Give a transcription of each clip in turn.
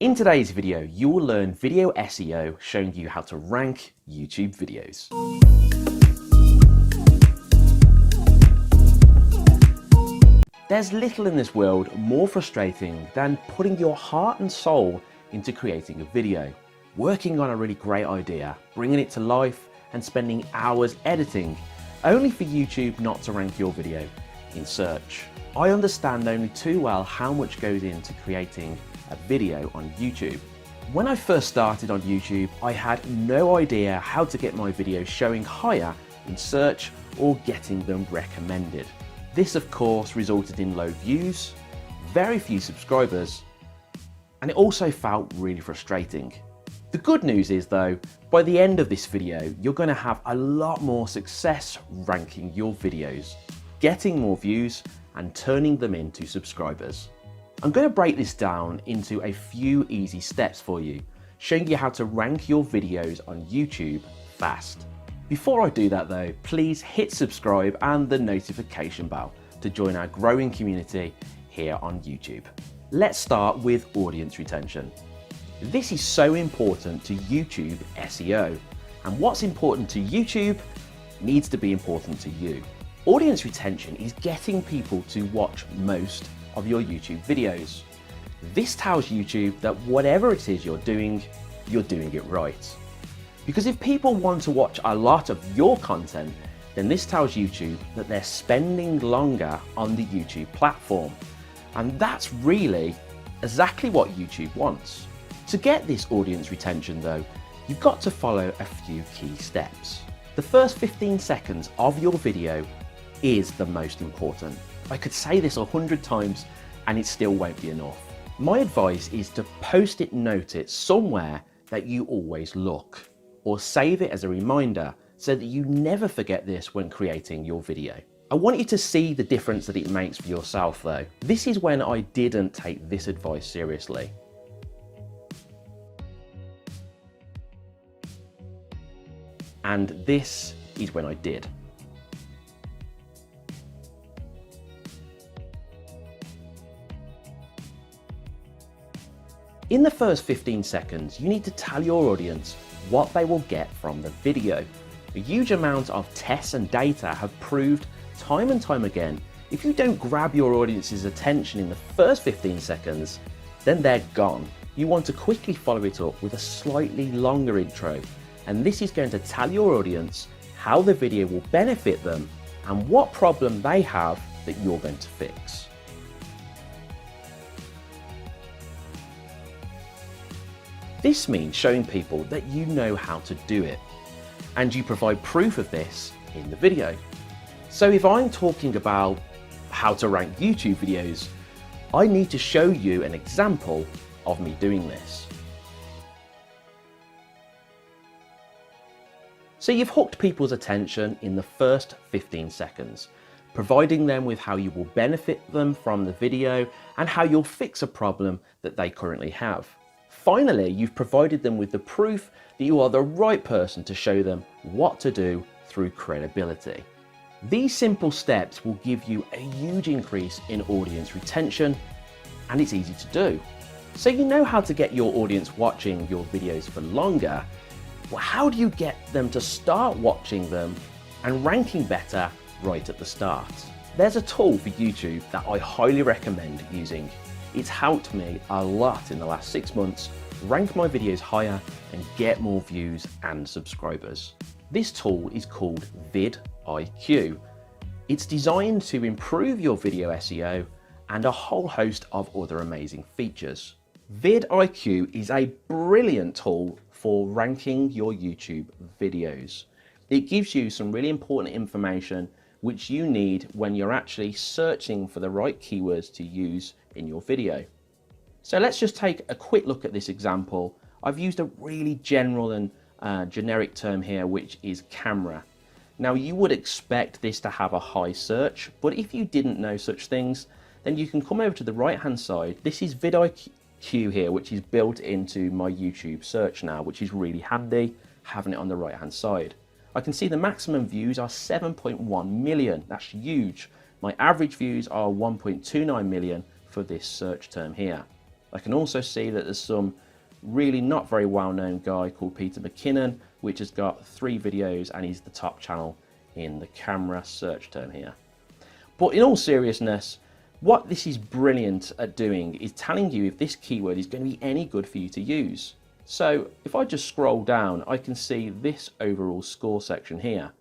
In today's video, you will learn video SEO showing you how to rank YouTube videos. There's little in this world more frustrating than putting your heart and soul into creating a video, working on a really great idea, bringing it to life and spending hours editing, only for YouTube not to rank your video in search. I understand only too well how much goes into creating a video on YouTube. When I first started on YouTube, I had no idea how to get my videos showing higher in search or getting them recommended. This of course resulted in low views, very few subscribers, and it also felt really frustrating. The good news is though, by the end of this video, you're going to have a lot more success ranking your videos, getting more views and turning them into subscribers. I'm going to break this down into a few easy steps for you, showing you how to rank your videos on YouTube fast. Before I do that though, please hit subscribe and the notification bell to join our growing community here on YouTube. Let's start with audience retention. This is so important to YouTube SEO, and what's important to YouTube needs to be important to you. Audience retention is getting people to watch most of your YouTube videos. This tells YouTube that whatever it is you're doing it right. Because if people want to watch a lot of your content, then this tells YouTube that they're spending longer on the YouTube platform. And that's really exactly what YouTube wants. To get this audience retention though, you've got to follow a few key steps. The first 15 seconds of your video is the most important. I could say this 100 times and it still won't be enough. My advice is to post-it note it somewhere that you always look, or save it as a reminder so that you never forget this when creating your video. I want you to see the difference that it makes for yourself though. This is when I didn't take this advice seriously. And this is when I did. In the first 15 seconds, you need to tell your audience what they will get from the video. A huge amount of tests and data have proved time and time again, if you don't grab your audience's attention in the first 15 seconds, then they're gone. You want to quickly follow it up with a slightly longer intro, and this is going to tell your audience how the video will benefit them and what problem they have that you're going to fix. This means showing people that you know how to do it, and you provide proof of this in the video. So if I'm talking about how to rank YouTube videos, I need to show you an example of me doing this. So you've hooked people's attention in the first 15 seconds, providing them with how you will benefit them from the video and how you'll fix a problem that they currently have. Finally, you've provided them with the proof that you are the right person to show them what to do through credibility. These simple steps will give you a huge increase in audience retention, and it's easy to do. So you know how to get your audience watching your videos for longer. Well, how do you get them to start watching them and ranking better right at the start? There's a tool for YouTube that I highly recommend using. It's helped me a lot in the last 6 months rank my videos higher and get more views and subscribers. This tool is called vidIQ. It's designed to improve your video SEO and a whole host of other amazing features. vidIQ is a brilliant tool for ranking your YouTube videos. It gives you some really important information which you need when you're actually searching for the right keywords to use in your video. So let's just take a quick look at this example. I've used a really general and generic term here, which is camera. Now you would expect this to have a high search, but if you didn't know such things, then you can come over to the right hand side. This is vidIQ here, which is built into my YouTube search now, which is really handy having it on the right hand side. I can see the maximum views are 7.1 million. That's huge. My average views are 1.29 million for this search term here. I can also see that there's some really not very well-known guy called Peter McKinnon, which has got 3 videos and he's the top channel in the camera search term here. But in all seriousness, what this is brilliant at doing is telling you if this keyword is going to be any good for you to use. So if I just scroll down, I can see this overall score section here.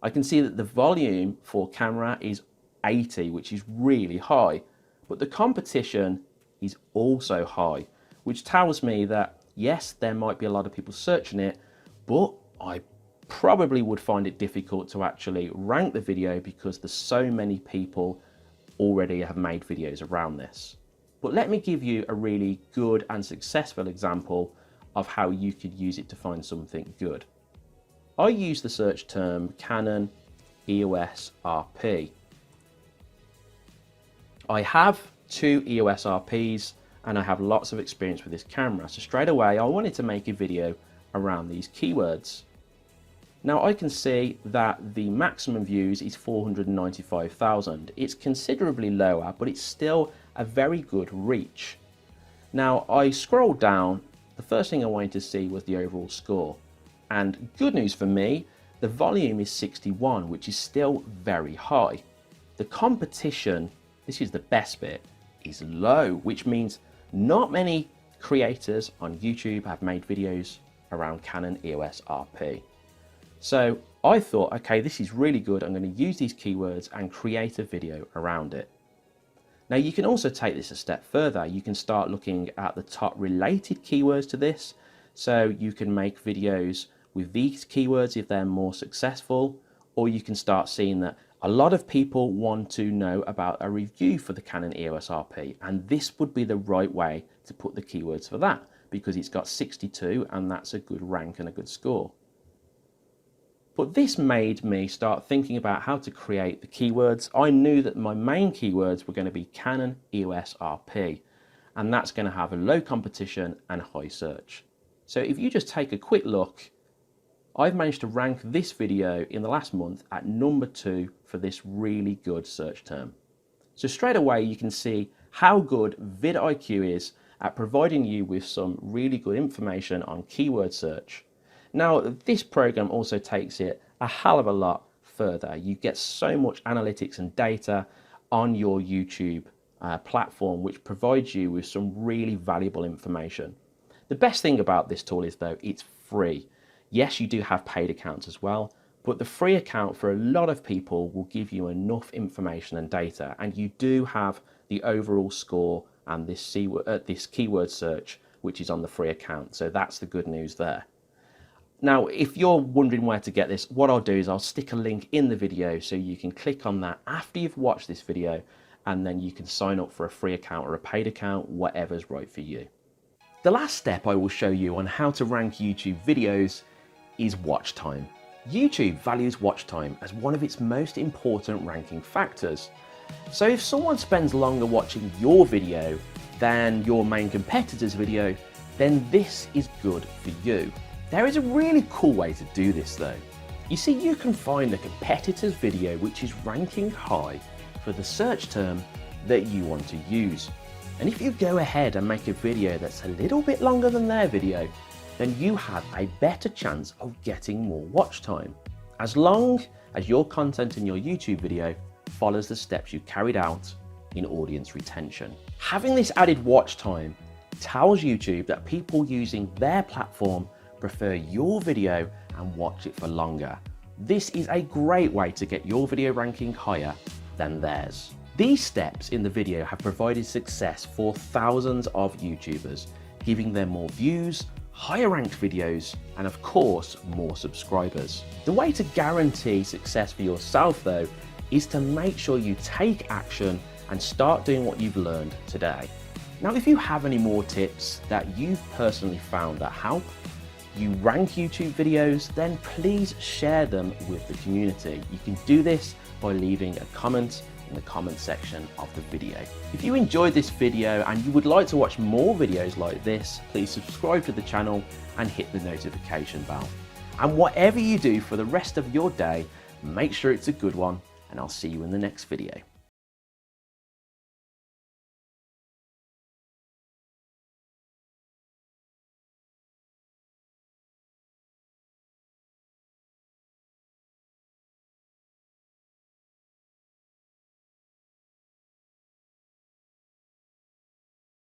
I can see that the volume for camera is 80, which is really high, but the competition is also high, which tells me that yes, there might be a lot of people searching it, but I probably would find it difficult to actually rank the video because there's so many people already have made videos around this. But let me give you a really good and successful example of how you could use it to find something good. I use the search term Canon EOS RP. I have 2 EOS RPs and I have lots of experience with this camera. So straight away, I wanted to make a video around these keywords. Now I can see that the maximum views is 495,000. It's considerably lower, but it's still a very good reach. Now I scrolled down, the first thing I wanted to see was the overall score. And good news for me, the volume is 61, which is still very high. The competition, this is the best bit, is low, which means not many creators on YouTube have made videos around Canon EOS RP. So I thought, okay, this is really good. I'm going to use these keywords and create a video around it. Now you can also take this a step further. You can start looking at the top related keywords to this. So you can make videos with these keywords if they're more successful, or you can start seeing that a lot of people want to know about a review for the Canon EOS RP, and this would be the right way to put the keywords for that because it's got 62 and that's a good rank and a good score. But this made me start thinking about how to create the keywords. I knew that my main keywords were going to be Canon EOS RP, and that's going to have a low competition and high search. So if you just take a quick look, I've managed to rank this video in the last month at number 2 for this really good search term. So straight away you can see how good vidIQ is at providing you with some really good information on keyword search. Now this program also takes it a hell of a lot further. You get so much analytics and data on your YouTube platform, which provides you with some really valuable information. The best thing about this tool is though, it's free. Yes, you do have paid accounts as well, but the free account for a lot of people will give you enough information and data, and you do have the overall score and this keyword search, which is on the free account. So that's the good news there. Now, if you're wondering where to get this, what I'll do is I'll stick a link in the video so you can click on that after you've watched this video, and then you can sign up for a free account or a paid account, whatever's right for you. The last step I will show you on how to rank YouTube videos is watch time. YouTube values watch time as one of its most important ranking factors. So if someone spends longer watching your video than your main competitor's video, then this is good for you. There is a really cool way to do this though. You see, you can find the competitor's video which is ranking high for the search term that you want to use. And if you go ahead and make a video that's a little bit longer than their video, then you have a better chance of getting more watch time, as long as your content in your YouTube video follows the steps you carried out in audience retention. Having this added watch time tells YouTube that people using their platform prefer your video and watch it for longer. This is a great way to get your video ranking higher than theirs. These steps in the video have provided success for thousands of YouTubers, giving them more views, higher ranked videos, and of course, more subscribers. The way to guarantee success for yourself though, is to make sure you take action and start doing what you've learned today. Now, if you have any more tips that you've personally found that help you rank YouTube videos, then please share them with the community. You can do this by leaving a comment in the comment section of the video. If you enjoyed this video and you would like to watch more videos like this, please subscribe to the channel and hit the notification bell. And whatever you do for the rest of your day, make sure it's a good one, and I'll see you in the next video.